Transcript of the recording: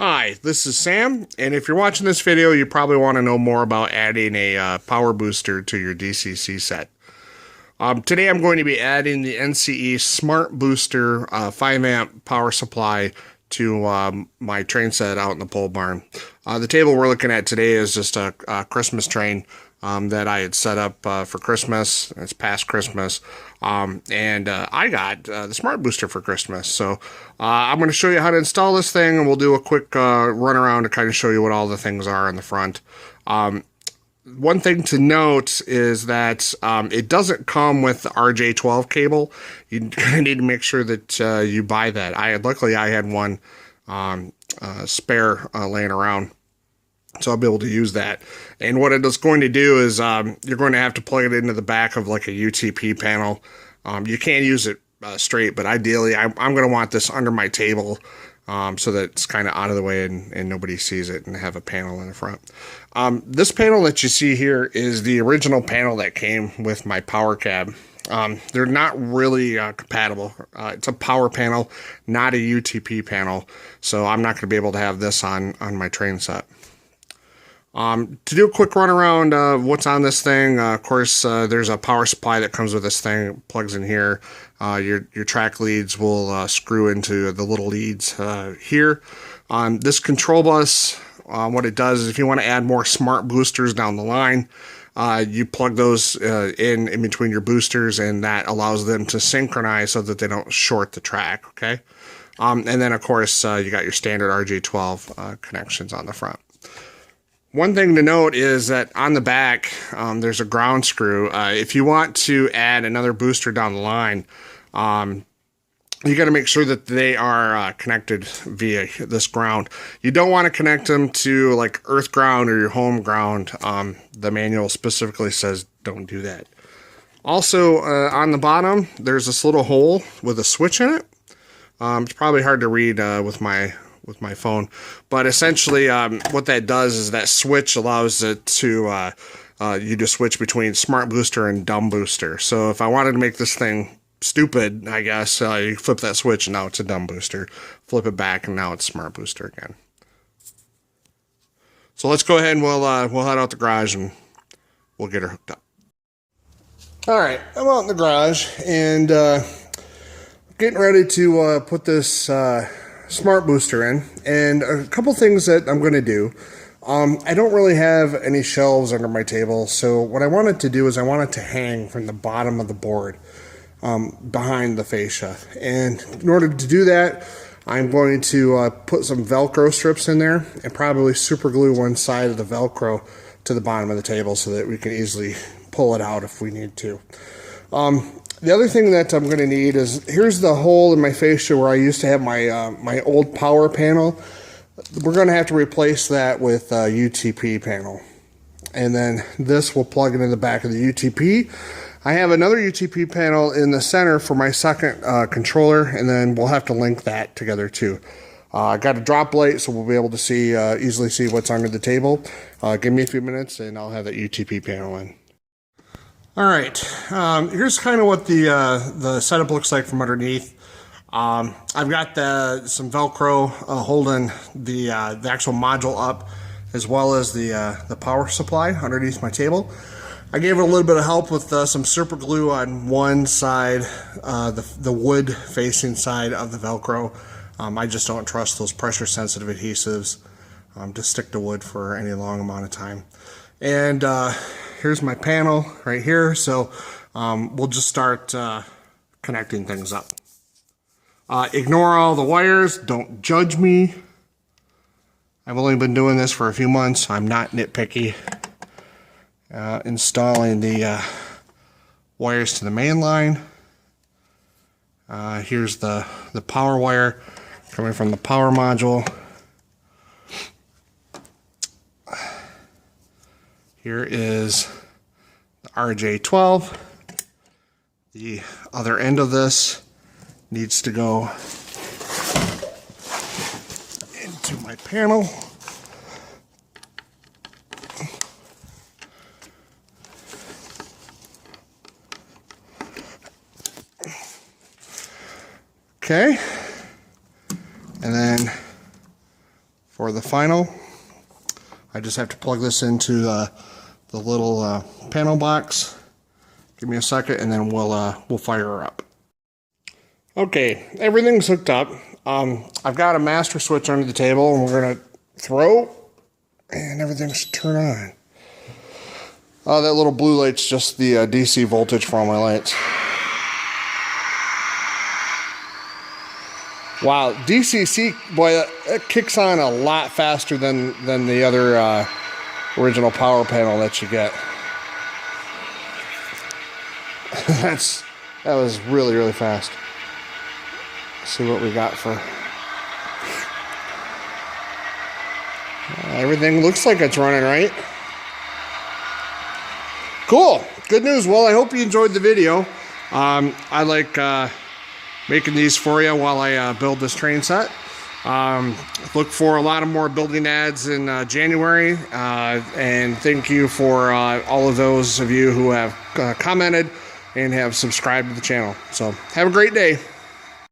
Hi, this is Sam, and if you're watching this video, you probably want to know more about adding a power booster to your DCC set. Today I'm going to be adding the NCE Smart Booster 5 amp power supply to my train set out in the pole barn. The table we're looking at today is just a Christmas train that I had set up for Christmas. It's past Christmas. And I got the Smart Booster for Christmas. So I'm going to show you how to install this thing, and we'll do a quick run around to kind of show you what all the things are in the front. One thing to note is that it doesn't come with the RJ12 cable. You're going to need to make sure that you buy that. Luckily I had one spare laying around, so I'll be able to use that. And what it is going to do is you're going to have to plug it into the back of like a UTP panel. You can use it straight, but ideally I'm going to want this under my table so that it's kind of out of the way and nobody sees it, and have a panel in the front. This panel that you see here is the original panel that came with my power cab. They're not really compatible. It's a power panel, not a UTP panel, so I'm not going to be able to have this on my train set. To do a quick run around of what's on this thing, of course, there's a power supply that comes with this thing. It plugs in here. Your track leads will screw into the little leads here. This control bus, what it does is if you want to add more smart boosters down the line, you plug those in between your boosters, and that allows them to synchronize so that they don't short the track, okay? And then, of course, you got your standard RJ12 connections on the front. One thing to note is that on the back, there's a ground screw. If you want to add another booster down the line, you got to make sure that they are connected via this ground. You don't want to connect them to like earth ground or your home ground. The manual specifically says don't do that. Also, on the bottom, there's this little hole with a switch in it. It's probably hard to read with my phone, but essentially what that does is that switch allows it to you to switch between smart booster and dumb booster. So if I wanted to make this thing stupid, I guess you flip that switch and now it's a dumb booster, flip it back and now it's smart booster again. So let's go ahead and we'll head out the garage and we'll get her hooked up. All right, I'm out in the garage and getting ready to put this smart booster in, and a couple things that I'm going to do. I don't really have any shelves under my table, so what I wanted to do is I wanted to hang from the bottom of the board behind the fascia, and in order to do that, I'm going to put some Velcro strips in there and probably super glue one side of the Velcro to the bottom of the table so that we can easily pull it out if we need to. The other thing that I'm going to need is, here's the hole in my fascia where I used to have my my old power panel. We're going to have to replace that with a UTP panel. And then this will plug into the back of the UTP. I have another UTP panel in the center for my second controller, and then we'll have to link that together too. I got a drop light, so we'll be able to see easily see what's under the table. Give me a few minutes and I'll have that UTP panel in. All right, here's kind of what the setup looks like from underneath. I've got some Velcro holding the actual module up, as well as the power supply underneath my table. I gave it a little bit of help with some super glue on one side, the wood facing side of the Velcro. I just don't trust those pressure sensitive adhesives to stick to wood for any long amount of time. And here's my panel right here, so we'll just start connecting things up. Ignore all the wires, don't judge me. I've only been doing this for a few months, I'm not nitpicky. Installing the wires to the main line. Here's the power wire coming from the power module. Here is the RJ12. The other end of this needs to go into my panel. Okay. And then for the final. I just have to plug this into the little panel box. Give me a second, and then we'll fire her up. Okay, everything's hooked up. I've got a master switch under the table, and we're gonna throw, and everything's turned on. That little blue light's just the DC voltage for all my lights. Wow, DCC, boy, it kicks on a lot faster than the other original power panel that you get. That was really, really fast. Let's see what we got for... everything looks like it's running right. Cool. Good news. Well, I hope you enjoyed the video. I like making these for you while I build this train set. Look for a lot of more building ads in January. And thank you for all of those of you who have commented and have subscribed to the channel. So have a great day.